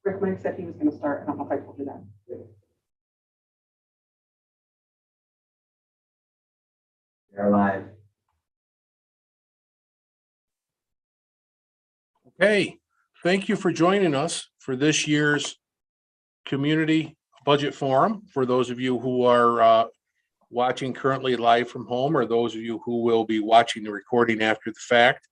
Rick Mike said he was going to start. I don't know if I told you that. You're live. Okay, thank you for joining us for this year's Community Budget Forum. For those of you who are watching currently live from home, or those of you who will be watching the recording after the fact.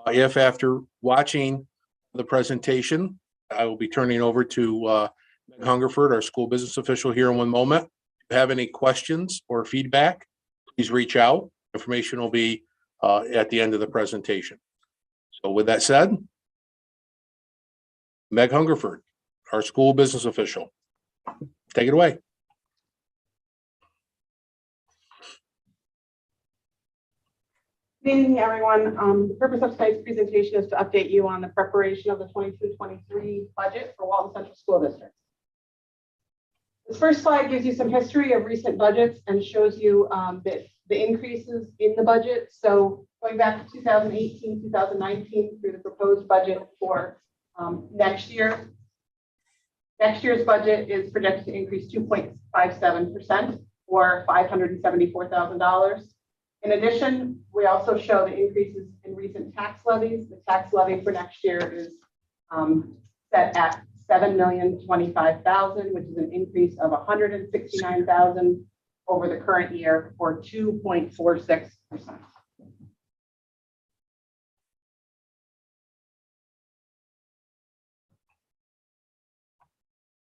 If after watching the presentation, I will be turning over to Meg Hungerford, our school business official, here in one moment. If you have any questions or feedback, please reach out. Information will be at the end of the presentation. So with that said, Meg Hungerford, our school business official, take it away. Good evening, everyone. The purpose of tonight's presentation is to update you on the preparation of the 22-23 budget for Walton Central School District. This first slide gives you some history of recent budgets and shows you the increases in the budget. So going back to 2018, 2019 through the proposed budget for next year. Next year's budget is projected to increase 2.57% or $574,000. In addition, we also show the increases in recent tax levies. The tax levy for next year is set at $7,025,000, which is an increase of $169,000 over the current year, or 2.46%.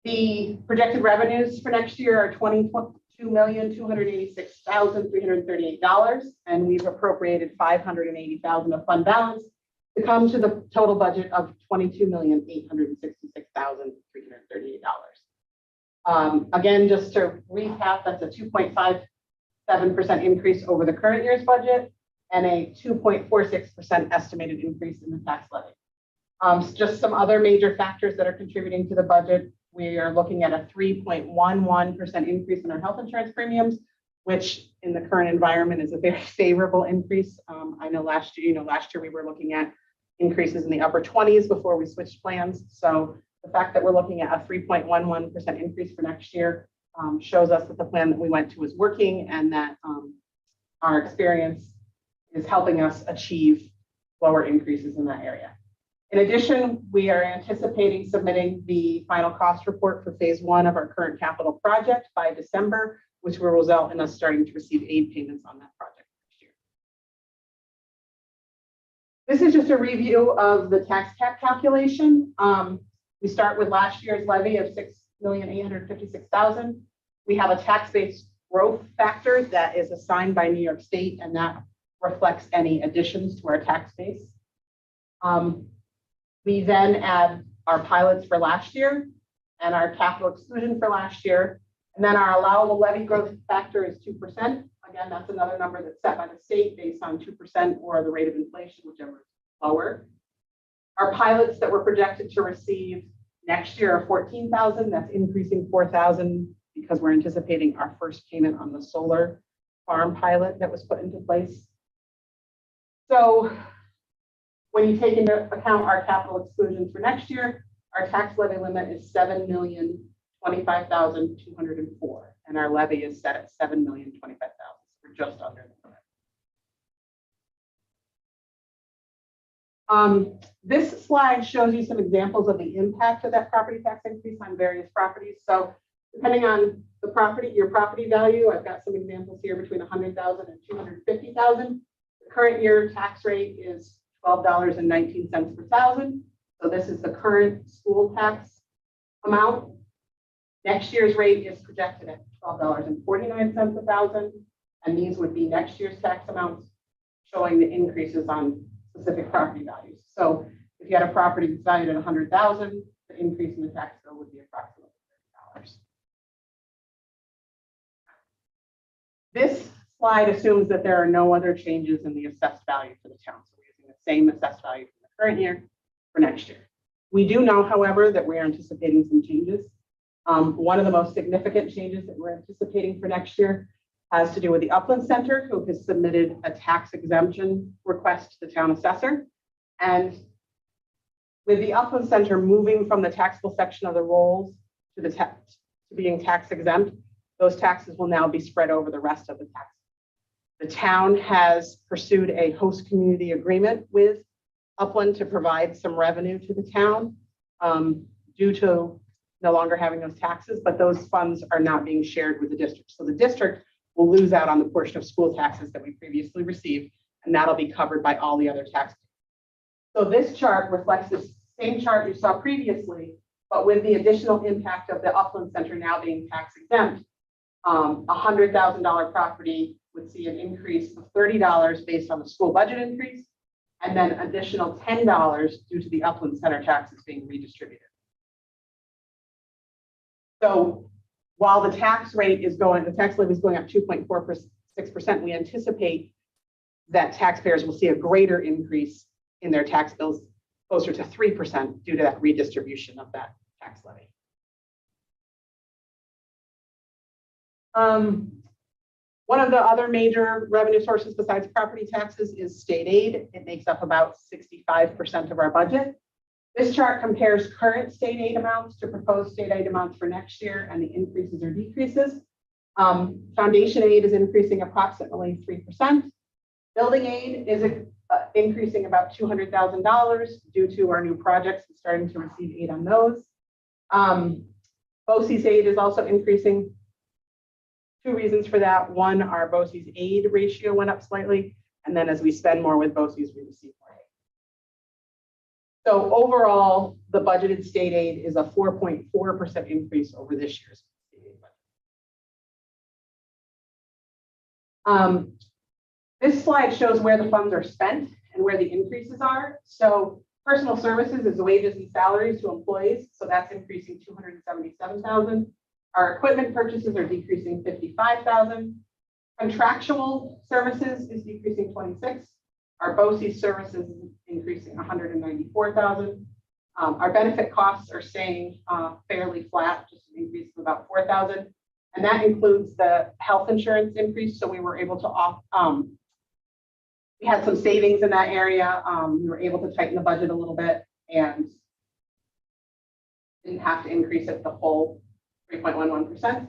The projected revenues for next year are $22,286,338, and we've appropriated $580,000 of fund balance to come to the total budget of $22,866,338. Again, just to recap, that's a 2.57% increase over the current year's budget and a 2.46% estimated increase in the tax levy. Just some other major factors that are contributing to the budget. We are looking at a 3.11% increase in our health insurance premiums, which in the current environment is a very favorable increase. I know last year we were looking at increases in the upper 20s before we switched plans. So the fact that we're looking at a 3.11% increase for next year shows us that the plan that we went to is working, and that our experience is helping us achieve lower increases in that area. In addition, we are anticipating submitting the final cost report for phase 1 of our current capital project by December, which will result in us starting to receive aid payments on that project next year. This is just a review of the tax cap calculation. We start with last year's levy of $6,856,000. We have a tax-based growth factor that is assigned by New York State, and that reflects any additions to our tax base. We then add our pilots for last year and our capital exclusion for last year. And then our allowable levy growth factor is 2%. Again, that's another number that's set by the state based on 2% or the rate of inflation, whichever is lower. Our pilots that we're projected to receive next year are $14,000. That's increasing $4,000 because we're anticipating our first payment on the solar farm pilot that was put into place. So when you take into account our capital exclusions for next year, our tax levy limit is $7,025,204, and our levy is set at $7,025,000. We're just under the limit. This slide shows you some examples of the impact of that property tax increase on various properties. So depending on the property, your property value, I've got some examples here between $100,000 and $250,000. The current year tax rate is $12.19 per thousand. So this is the current school tax amount. Next year's rate is projected at $12.49 a thousand. And these would be next year's tax amounts, showing the increases on specific property values. So if you had a property that's valued at $100,000, the increase in the tax bill would be approximately $30. This slide assumes that there are no other changes in the assessed value for the town. So we're using the same assessed value for the current year for next year. We do know, however, that we are anticipating some changes. One of the most significant changes that we're anticipating for next year has to do with the Upland Center, who has submitted a tax exemption request to the town assessor. And with the Upland Center moving from the taxable section of the rolls to to being tax exempt, those taxes will now be spread over the rest of the tax. The town has pursued a host community agreement with Upland to provide some revenue to the town due to no longer having those taxes, but those funds are not being shared with the district. So the district will lose out on the portion of school taxes that we previously received, and that'll be covered by all the other taxes. So this chart reflects the same chart you saw previously, but with the additional impact of the Upland Center now being tax exempt. $100,000 property would see an increase of $30 based on the school budget increase, and then additional $10 due to the Upland Center taxes being redistributed. So while the tax rate is going, the tax levy is going up 2.46%, we anticipate that taxpayers will see a greater increase in their tax bills, closer to 3% due to that redistribution of that tax levy. One of the other major revenue sources besides property taxes is state aid. It makes up about 65% of our budget. This chart compares current state aid amounts to proposed state aid amounts for next year and the increases or decreases. Foundation aid is increasing approximately 3%. Building aid is increasing about $200,000 due to our new projects and starting to receive aid on those. BOCES aid is also increasing. Two reasons for that. One, our BOCES aid ratio went up slightly, and then as we spend more with BOCES, we receive more aid. So overall, the budgeted state aid is a 4.4% increase over this year's state aid budget. This slide shows where the funds are spent and where the increases are. So personal services is wages and salaries to employees, so that's increasing $277,000. Our equipment purchases are decreasing $55,000. Contractual services is decreasing $26,000. Our BOCES services is increasing $194,000. Our benefit costs are staying fairly flat, just an increase of about $4,000. And that includes the health insurance increase. So we were able to, we had some savings in that area. We were able to tighten the budget a little bit and didn't have to increase it the full 3.11%.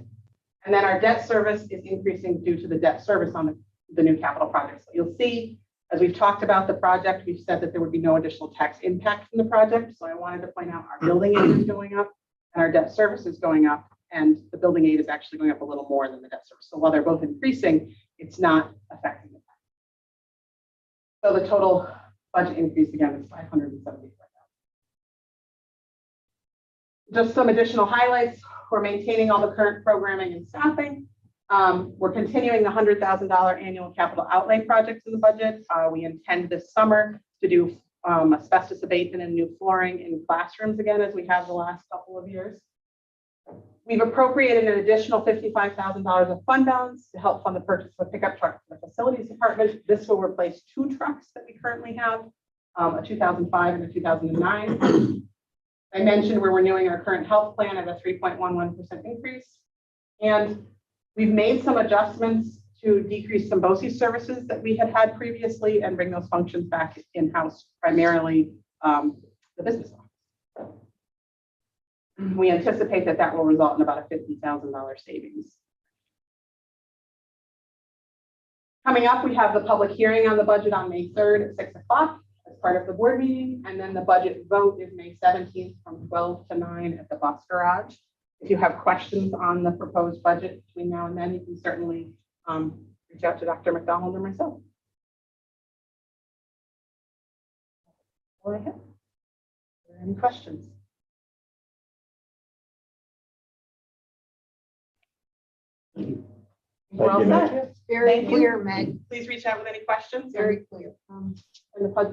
And then our debt service is increasing due to the debt service on the new capital projects. So you'll see, as we've talked about the project, we've said that there would be no additional tax impact from the project. So I wanted to point out our building aid is going up and our debt service is going up, and the building aid is actually going up a little more than the debt service. So while they're both increasing, it's not affecting the tax. So the total budget increase again is $574,000. Just some additional highlights. We're maintaining all the current programming and staffing. We're continuing the $100,000 annual capital outlay projects in the budget. We intend this summer to do asbestos abatement and new flooring in classrooms again, as we have the last couple of years. We've appropriated an additional $55,000 of fund balance to help fund the purchase of a pickup truck for the facilities department. This will replace two trucks that we currently have, a 2005 and a 2009. I mentioned we're renewing our current health plan at a 3.11% increase. And we've made some adjustments to decrease some BOCES services that we had previously and bring those functions back in-house, primarily the business office. We anticipate that that will result in about a $50,000 savings. Coming up, we have the public hearing on the budget on May 3rd at 6 o'clock. As part of the board meeting, and then the budget vote is May 17th from 12 to 9 at the bus garage. If you have questions on the proposed budget between now and then, you can certainly reach out to Dr. McDonald or myself. Go ahead. Are there any questions? We're all set. Very Thank you. clear, Meg. Please reach out with any questions. Very clear. And the